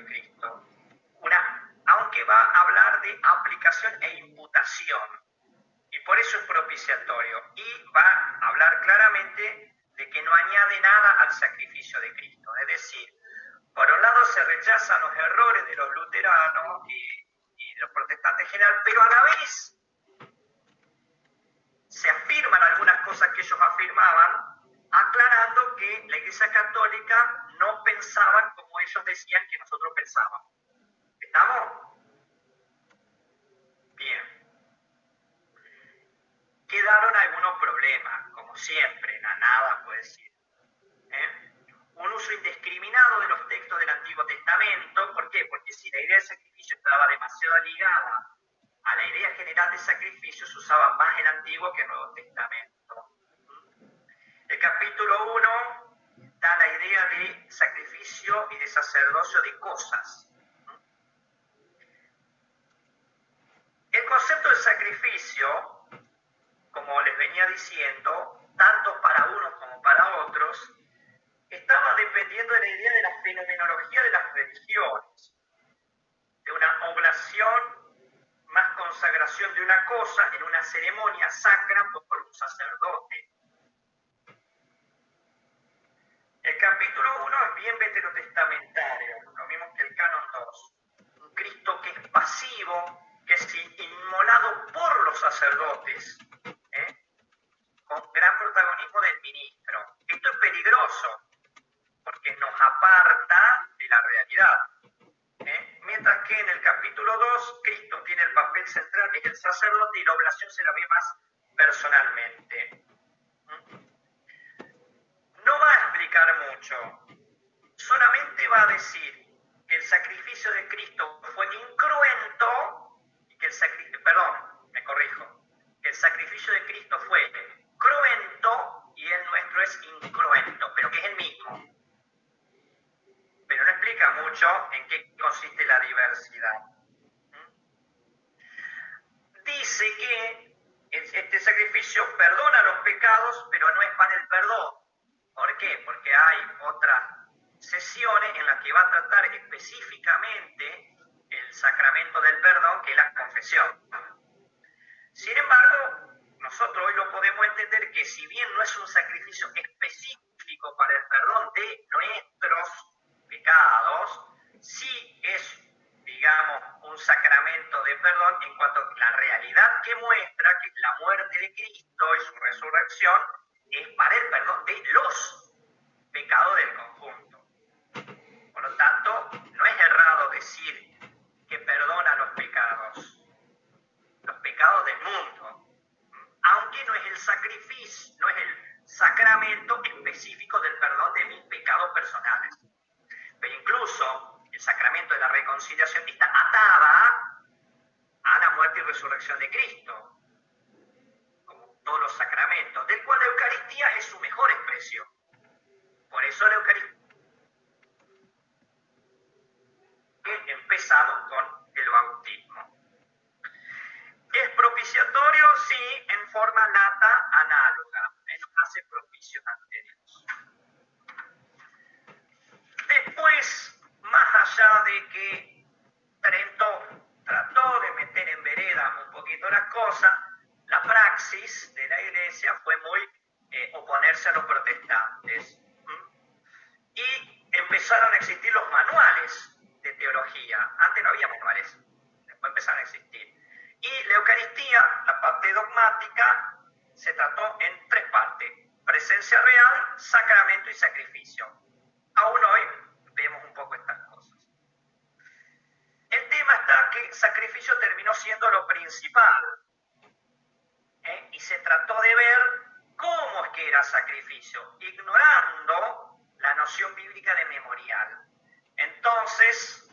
de Cristo. Aunque va a hablar de aplicación e imputación. Y por eso es propiciatorio. Y va a hablar claramente de que no añade nada al sacrificio de Cristo. Es decir, por un lado se rechazan los errores de los luteranos y los protestantes en general, pero a la vez se afirman algunas cosas que ellos afirmaban, aclarando que la Iglesia Católica no pensaba como ellos decían que nosotros pensábamos. ¿Estamos? Bien. Quedaron algunos problemas, como siempre, nada puede decir. Un uso indiscriminado de los textos del Antiguo Testamento. ¿Por qué? Porque si la idea del sacrificio estaba demasiado ligada a la idea general de sacrificio, se usaba más el Antiguo que el Nuevo Testamento. El capítulo 1 da la idea de sacrificio y de sacerdocio de cosas. El concepto de sacrificio, como les venía diciendo, tanto para unos como para otros, estaba dependiendo de la idea de la fenomenología de las religiones, de una oblación más consagración de una cosa en una ceremonia sacra por un sacerdote. El capítulo 1 es bien veterotestamentario, lo mismo que el canon 2. Un Cristo que es pasivo, que es inmolado por los sacerdotes, con gran protagonismo del ministro. Esto es peligroso, porque nos aparta de la realidad. Mientras que en el capítulo 2, Cristo tiene el papel central, que es el sacerdote, y la oblación se la ve más personalmente. No va a explicar mucho, solamente va a decir que el sacrificio de Cristo fue incruento, y que el sacrificio de Cristo fue cruento y el nuestro es incruento, pero que es el mismo. Pero no explica mucho en qué consiste la diversidad. Dice que este sacrificio perdona los pecados, pero no es para el perdón. ¿Por qué? Porque hay otras sesiones en las que va a tratar específicamente el sacramento del perdón, que es la confesión. Sin embargo, nosotros hoy lo podemos entender que si bien no es un sacrificio específico para el perdón de nuestros pecados, sí es, digamos, un sacramento de perdón en cuanto a la realidad que muestra que la muerte de Cristo y su resurrección es para el perdón de los pecados del conjunto. Por lo tanto, no es errado decir que perdona los pecados del mundo, aunque no es el sacrificio, no es el sacramento específico del perdón de mis pecados personales. Pero incluso el sacramento de la reconciliación está atada a la muerte y resurrección de Cristo, como todos los sacramentos, del cual la Eucaristía es su mejor expresión. Por eso la Eucaristía, empezamos con el bautismo. ¿Es propiciatorio? Sí, en forma lata análoga. Nos hace propicios ante Dios. Después, más allá de que Trento trató de meter en vereda un poquito las cosas, la praxis de la Iglesia fue muy oponerse a los protestantes. Y empezaron a existir los manuales de teología. Antes no había manuales, después empezaron a existir. Y la Eucaristía, la parte dogmática, se trató en tres partes: presencia real, sacramento y sacrificio. Aún hoy vemos un poco estas cosas. El tema está que sacrificio terminó siendo lo principal, y se trató de ver cómo es que era sacrificio, ignorando la noción bíblica de memorial. Entonces,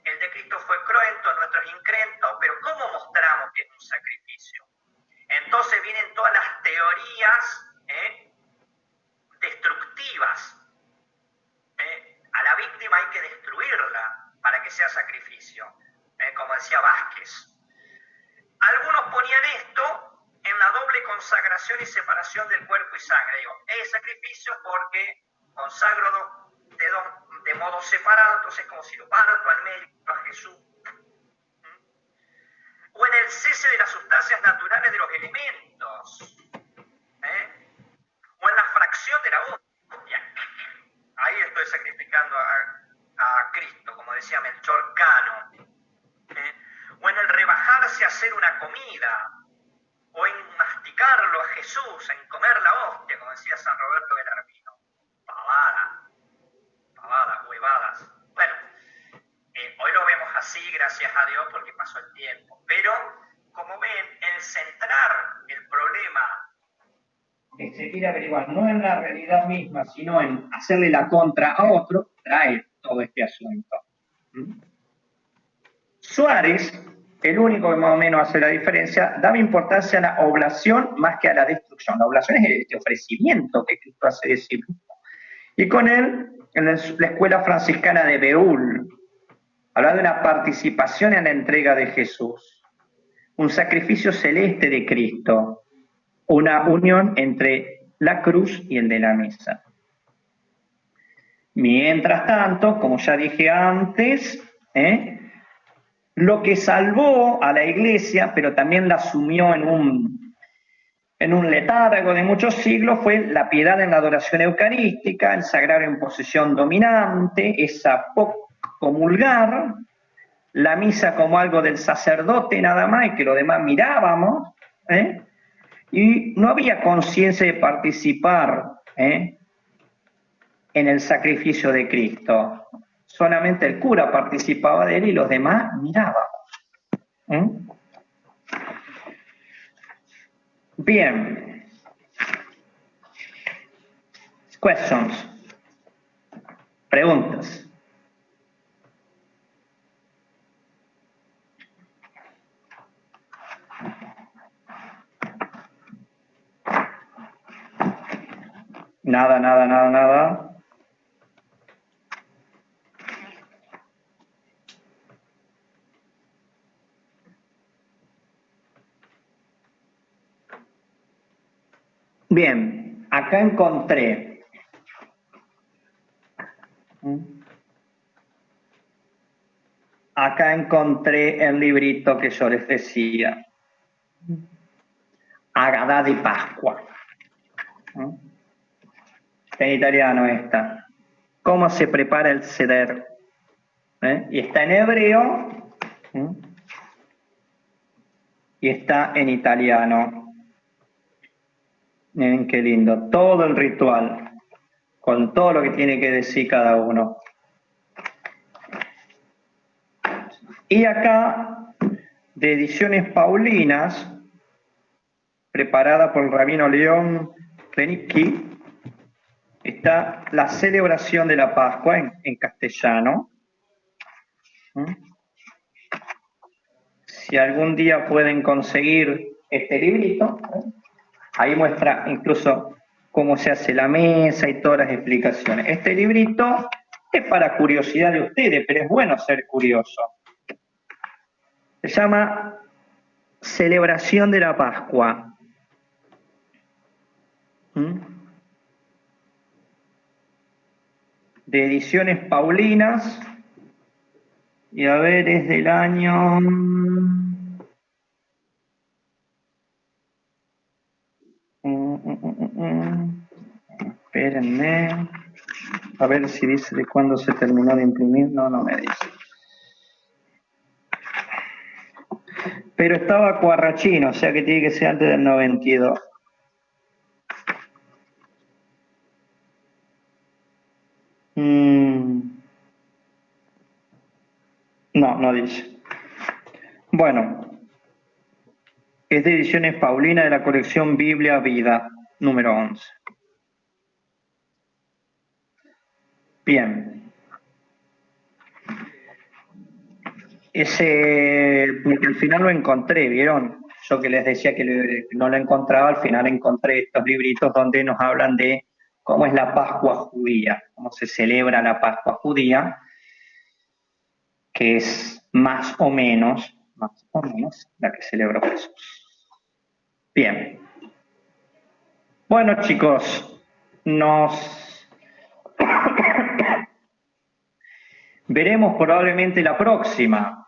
el de Cristo fue cruento, nuestro es incrento, pero ¿cómo mostramos que es un sacrificio? Entonces vienen todas las teorías destructivas. A la víctima hay que destruirla para que sea sacrificio, como decía Vázquez. Algunos ponían esto en la doble consagración y separación del cuerpo y sangre. Digo, es sacrificio porque consagro de de modo separado, entonces como si lo parto al medio a Jesús. O en el cese de las sustancias naturales de los elementos, o en la fracción de la hostia. Ahí estoy sacrificando a Cristo, como decía Melchor Cano. O en el rebajarse a hacer una comida, o en masticarlo a Jesús, en comer la hostia, como decía San Roberto Belarmino. Pavadas, huevadas. Bueno, hoy lo vemos así, gracias a Dios, porque pasó el tiempo. Pero, como ven, el centrar el problema que se quiere averiguar no en la realidad misma, sino en hacerle la contra a otro, trae todo este asunto. Suárez, el único que más o menos hace la diferencia, daba importancia a la oblación más que a la destrucción. La oblación es este ofrecimiento que Cristo hace de sí mismo. Y con él, en la escuela franciscana de Beul, habla de una participación en la entrega de Jesús, un sacrificio celeste de Cristo, una unión entre la cruz y el de la misa. Mientras tanto, como ya dije antes, lo que salvó a la Iglesia, pero también la sumió en un letargo de muchos siglos, fue la piedad en la adoración eucarística, el sagrario en posesión dominante, esa comulgar, la misa como algo del sacerdote nada más y que lo demás mirábamos, y no había conciencia de participar en el sacrificio de Cristo. Solamente el cura participaba de él y los demás mirábamos. Bien. Questions. Preguntas. Nada. Bien, acá encontré el librito que yo les decía. Agadá de Pascua. En italiano está. ¿Cómo se prepara el seder? Y está en hebreo y está en italiano. Miren qué lindo. Todo el ritual, con todo lo que tiene que decir cada uno. Y acá, de Ediciones Paulinas, preparada por el rabino León Krenicki, está la celebración de la Pascua en castellano. Si algún día pueden conseguir este librito, ahí muestra incluso cómo se hace la mesa y todas las explicaciones. Este librito es para curiosidad de ustedes, pero es bueno ser curioso. Se llama Celebración de la Pascua. De Ediciones Paulinas, y a ver, es del año... Espérenme, a ver si dice de cuándo se terminó de imprimir. No me dice. Pero estaba cuarrachino, o sea que tiene que ser antes del 92. No dice. Bueno, es de Ediciones Paulina de la colección Biblia Vida, número 11. Bien. Porque al final lo encontré, ¿vieron? Yo que les decía que no lo encontraba, al final encontré estos libritos donde nos hablan de cómo es la Pascua judía, cómo se celebra la Pascua judía, que es más o menos la que celebró Jesús. Bien. Bueno, chicos, veremos probablemente la próxima.